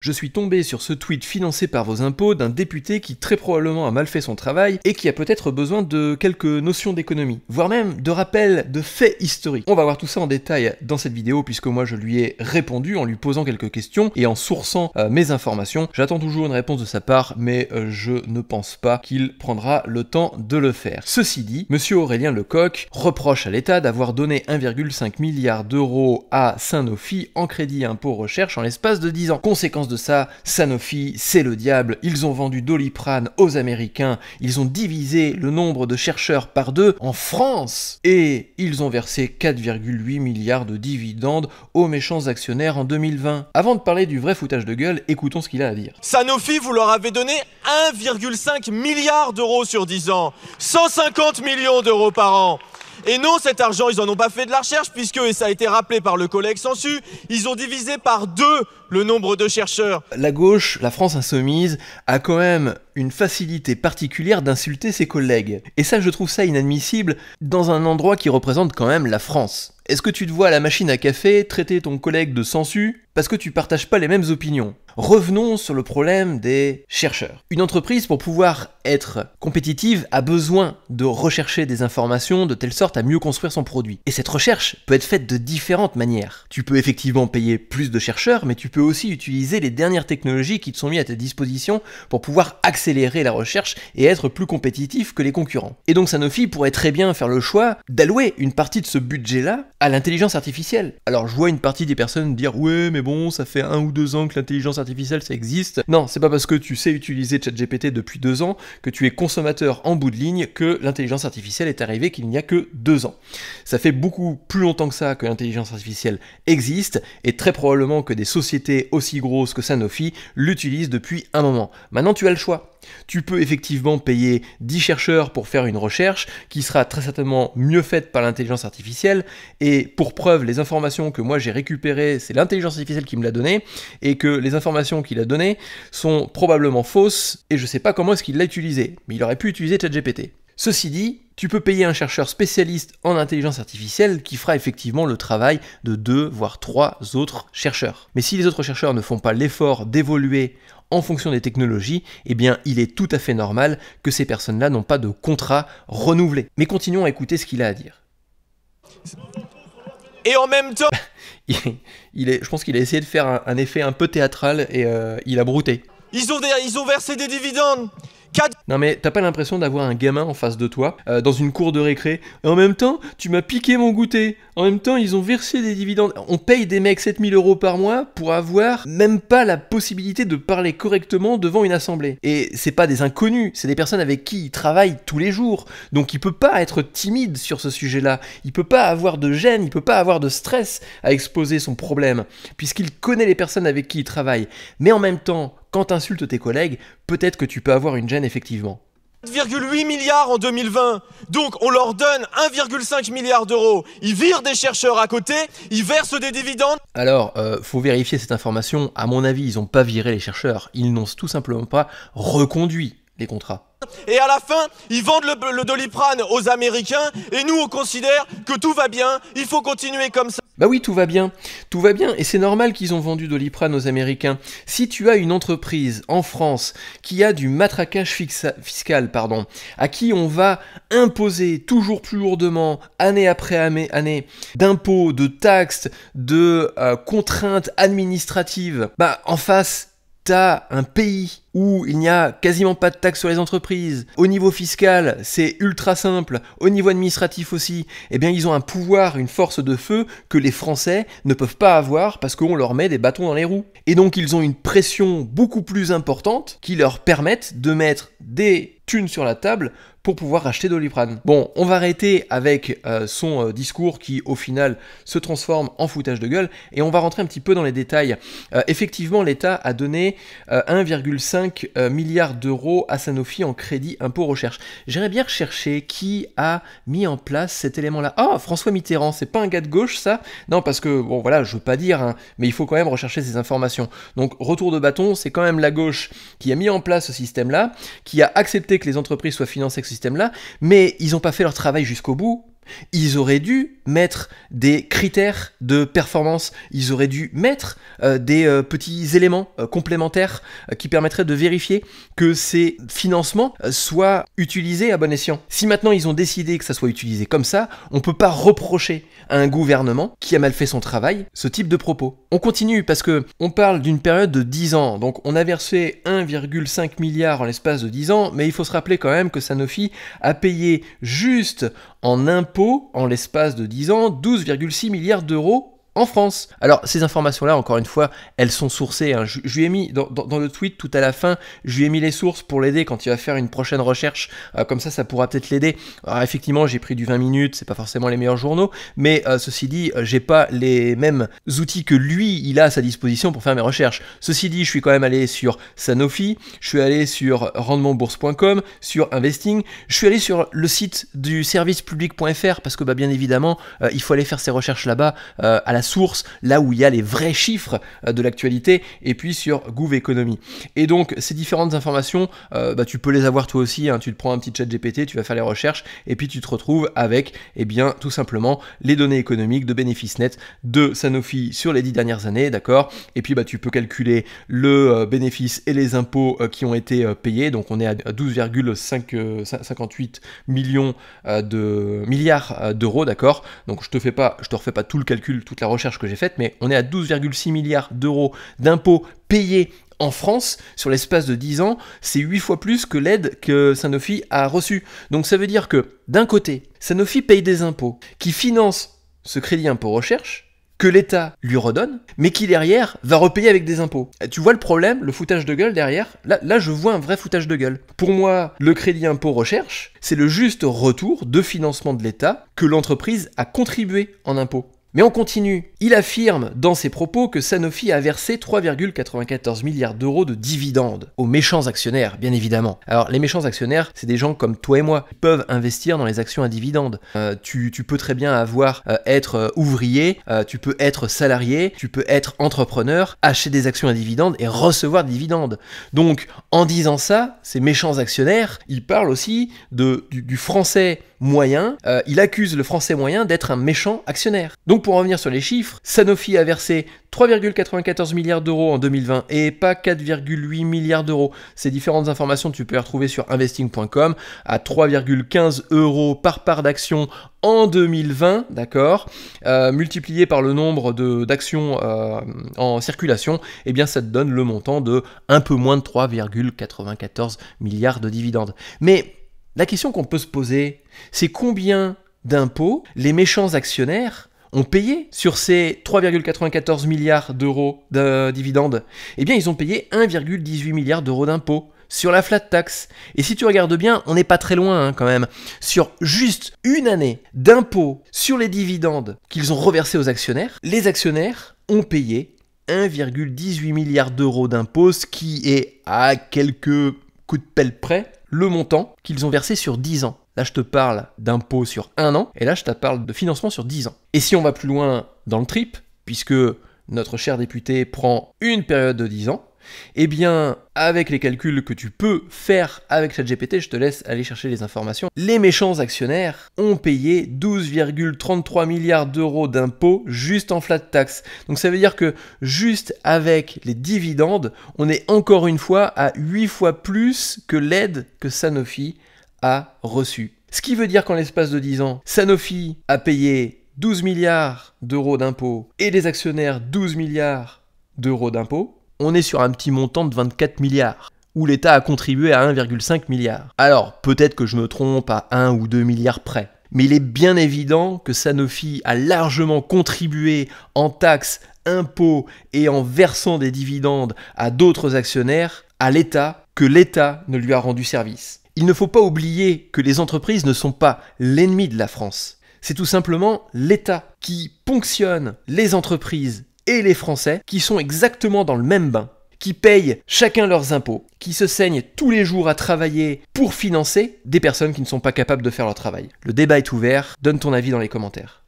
Je suis tombé sur ce tweet financé par vos impôts d'un député qui très probablement a mal fait son travail et qui a peut-être besoin de quelques notions d'économie, voire même de rappels de faits historiques. On va voir tout ça en détail dans cette vidéo puisque moi je lui ai répondu en lui posant quelques questions et en sourçant mes informations. J'attends toujours une réponse de sa part mais je ne pense pas qu'il prendra le temps de le faire. Ceci dit, monsieur Aurélien Lecoq reproche à l'État d'avoir donné 1,5 milliard d'euros à Sanofi en crédit impôt recherche en l'espace de 10 ans. Conséquence de ça, Sanofi, c'est le diable, ils ont vendu Doliprane aux Américains, ils ont divisé le nombre de chercheurs par 2 en France, et ils ont versé 4,8 milliards de dividendes aux méchants actionnaires en 2020. Avant de parler du vrai foutage de gueule, écoutons ce qu'il a à dire. Sanofi, vous leur avez donné 1,5 milliard d'euros sur 10 ans, 150 millions d'euros par an. Et non, cet argent, ils en ont pas fait de la recherche puisque, et ça a été rappelé par le collègue Sansu, ils ont divisé par 2 le nombre de chercheurs. La gauche, la France insoumise, a quand même une facilité particulière d'insulter ses collègues. Et ça, je trouve ça inadmissible dans un endroit qui représente quand même la France. Est-ce que tu te vois à la machine à café traiter ton collègue de Sansu parce que tu partages pas les mêmes opinions? Revenons sur le problème des chercheurs. Une entreprise, pour pouvoir être compétitive, a besoin de rechercher des informations de telle sorte à mieux construire son produit. Et cette recherche peut être faite de différentes manières. Tu peux effectivement payer plus de chercheurs, mais tu peux aussi utiliser les dernières technologies qui te sont mises à ta disposition pour pouvoir accélérer la recherche et être plus compétitif que les concurrents. Et donc Sanofi pourrait très bien faire le choix d'allouer une partie de ce budget-là à l'intelligence artificielle. Alors je vois une partie des personnes dire « Ouais, mais bon, ça fait 1 ou 2 ans que l'intelligence artificielle ça existe. » Non, c'est pas parce que tu sais utiliser ChatGPT depuis 2 ans que tu es consommateur en bout de ligne que l'intelligence artificielle est arrivée qu'il n'y a que 2 ans. Ça fait beaucoup plus longtemps que ça que l'intelligence artificielle existe et très probablement que des sociétés aussi grosses que Sanofi l'utilisent depuis un moment. Maintenant tu as le choix. Tu peux effectivement payer 10 chercheurs pour faire une recherche qui sera très certainement mieux faite par l'intelligence artificielle, et pour preuve, les informations que moi j'ai récupérées, c'est l'intelligence artificielle qui me l'a donné, et que les informations qu'il a données sont probablement fausses, et je sais pas comment est-ce qu'il l'a utilisé, mais il aurait pu utiliser ChatGPT. Ceci dit, tu peux payer un chercheur spécialiste en intelligence artificielle qui fera effectivement le travail de 2 voire 3 autres chercheurs. Mais si les autres chercheurs ne font pas l'effort d'évoluer en fonction des technologies, eh bien il est tout à fait normal que ces personnes-là n'ont pas de contrat renouvelé. Mais continuons à écouter ce qu'il a à dire. Et en même temps... je pense qu'il a essayé de faire un effet un peu théâtral et il a brouté. Ils ont versé des dividendes. Non mais t'as pas l'impression d'avoir un gamin en face de toi, dans une cour de récré, et en même temps, tu m'as piqué mon goûter, en même temps, ils ont versé des dividendes. On paye des mecs 7000 € par mois pour avoir même pas la possibilité de parler correctement devant une assemblée. Et c'est pas des inconnus, c'est des personnes avec qui ils travaillent tous les jours, donc il peut pas être timide sur ce sujet-là, il peut pas avoir de gêne, il peut pas avoir de stress à exposer son problème, puisqu'il connaît les personnes avec qui il travaille. Mais en même temps, quand t'insultes tes collègues, peut-être que tu peux avoir une gêne effectivement. 4,8 milliards en 2020, donc on leur donne 1,5 milliard d'euros, ils virent des chercheurs à côté, ils versent des dividendes. Alors, faut vérifier cette information, à mon avis, ils ont pas viré les chercheurs, ils n'ont tout simplement pas reconduit les contrats. Et à la fin, ils vendent le Doliprane aux Américains, et nous on considère que tout va bien, il faut continuer comme ça. Bah oui, tout va bien, et c'est normal qu'ils ont vendu Doliprane aux Américains. Si tu as une entreprise en France qui a du matraquage fiscal, à qui on va imposer toujours plus lourdement, année après année, d'impôts, de taxes, de contraintes administratives, bah en face, t'as un pays où il n'y a quasiment pas de taxes sur les entreprises, au niveau fiscal, c'est ultra simple, au niveau administratif aussi, eh bien ils ont un pouvoir, une force de feu que les Français ne peuvent pas avoir parce qu'on leur met des bâtons dans les roues. Et donc ils ont une pression beaucoup plus importante qui leur permettent de mettre des thunes sur la table pour pouvoir acheter Doliprane. Bon, on va arrêter avec son discours qui, au final, se transforme en foutage de gueule, et on va rentrer un petit peu dans les détails. Effectivement, l'État a donné 1,5 milliard d'euros à Sanofi en crédit impôt recherche. J'aimerais bien rechercher qui a mis en place cet élément-là. Ah, François Mitterrand, c'est pas un gars de gauche, ça? Non, parce que, bon, voilà, je veux pas dire, hein, mais il faut quand même rechercher ces informations. Donc, retour de bâton, c'est quand même la gauche qui a mis en place ce système-là, qui a accepté que les entreprises soient financées avec ce système-là, mais ils n'ont pas fait leur travail jusqu'au bout. Ils auraient dû mettre des critères de performance, ils auraient dû mettre des petits éléments complémentaires qui permettraient de vérifier que ces financements soient utilisés à bon escient. Si maintenant ils ont décidé que ça soit utilisé comme ça, on ne peut pas reprocher à un gouvernement qui a mal fait son travail ce type de propos. On continue parce que on parle d'une période de 10 ans, donc on a versé 1,5 milliard en l'espace de 10 ans, mais il faut se rappeler quand même que Sanofi a payé juste en impôts, en l'espace de 10 ans, 12,6 milliards d'euros en France. Alors, ces informations-là, encore une fois, elles sont sourcées. Hein. Je lui ai mis, dans le tweet tout à la fin, je lui ai mis les sources pour l'aider quand il va faire une prochaine recherche. Comme ça pourra peut-être l'aider. Alors, effectivement, j'ai pris du 20 minutes, c'est pas forcément les meilleurs journaux, mais ceci dit, j'ai pas les mêmes outils que lui, il a à sa disposition pour faire mes recherches. Ceci dit, je suis quand même allé sur Sanofi, je suis allé sur rendementbourse.com, sur Investing, je suis allé sur le site du servicepublic.fr parce que, bien évidemment, il faut aller faire ses recherches là-bas, à la source, là où il y a les vrais chiffres de l'actualité, et puis sur Gouv Économie. Et donc, ces différentes informations, tu peux les avoir toi aussi, hein. Tu te prends un petit chat GPT, tu vas faire les recherches, et puis tu te retrouves avec, tout simplement, les données économiques de bénéfices nets de Sanofi sur les 10 dernières années, d'accord? Et puis, tu peux calculer le bénéfice et les impôts qui ont été payés, donc on est à 12,58 milliards d'euros, d'accord? Donc, je te refais pas tout le calcul, toute la recherche que j'ai faite, mais on est à 12,6 milliards d'euros d'impôts payés en France sur l'espace de 10 ans. C'est 8 fois plus que l'aide que Sanofi a reçue. Donc ça veut dire que, d'un côté, Sanofi paye des impôts qui financent ce crédit impôt recherche, que l'État lui redonne, mais qui derrière va repayer avec des impôts. Tu vois le problème, le foutage de gueule derrière? Là, je vois un vrai foutage de gueule. Pour moi, le crédit impôt recherche, c'est le juste retour de financement de l'État que l'entreprise a contribué en impôts. Mais on continue. Il affirme dans ses propos que Sanofi a versé 3,94 milliards d'euros de dividendes aux méchants actionnaires, bien évidemment. Alors, les méchants actionnaires, c'est des gens comme toi et moi qui peuvent investir dans les actions à dividendes. Tu peux très bien être ouvrier, tu peux être salarié, tu peux être entrepreneur, acheter des actions à dividendes et recevoir des dividendes. Donc, en disant ça, ces méchants actionnaires, ils parlent aussi du français moyen, il accuse le français moyen d'être un méchant actionnaire. Donc pour en revenir sur les chiffres, Sanofi a versé 3,94 milliards d'euros en 2020 et pas 4,8 milliards d'euros. Ces différentes informations, tu peux les retrouver sur investing.com à 3,15 euros par part d'action en 2020, d'accord, multiplié par le nombre d'actions en circulation, eh bien ça te donne le montant de un peu moins de 3,94 milliards de dividendes. Mais la question qu'on peut se poser, c'est combien d'impôts les méchants actionnaires ont payé sur ces 3,94 milliards d'euros de dividendes? Eh bien, ils ont payé 1,18 milliard d'euros d'impôts sur la flat tax. Et si tu regardes bien, on n'est pas très loin quand même. Sur juste une année d'impôts sur les dividendes qu'ils ont reversés aux actionnaires, les actionnaires ont payé 1,18 milliard d'euros d'impôts, ce qui est à quelques coups de pelle près le montant qu'ils ont versé sur 10 ans. Là, je te parle d'impôts sur 1 an, et là, je te parle de financement sur 10 ans. Et si on va plus loin dans le trip, puisque notre cher député prend une période de 10 ans, eh bien, avec les calculs que tu peux faire avec ChatGPT, je te laisse aller chercher les informations, les méchants actionnaires ont payé 12,33 milliards d'euros d'impôts juste en flat tax. Donc ça veut dire que juste avec les dividendes, on est encore une fois à 8 fois plus que l'aide que Sanofi a reçue. Ce qui veut dire qu'en l'espace de 10 ans, Sanofi a payé 12 milliards d'euros d'impôts et les actionnaires 12 milliards d'euros d'impôts. On est sur un petit montant de 24 milliards, où l'État a contribué à 1,5 milliard. Alors, peut-être que je me trompe à 1 ou 2 milliards près, mais il est bien évident que Sanofi a largement contribué en taxes, impôts et en versant des dividendes à d'autres actionnaires, à l'État, que l'État ne lui a rendu service. Il ne faut pas oublier que les entreprises ne sont pas l'ennemi de la France. C'est tout simplement l'État qui ponctionne les entreprises et les Français qui sont exactement dans le même bain, qui payent chacun leurs impôts, qui se saignent tous les jours à travailler pour financer des personnes qui ne sont pas capables de faire leur travail. Le débat est ouvert, donne ton avis dans les commentaires.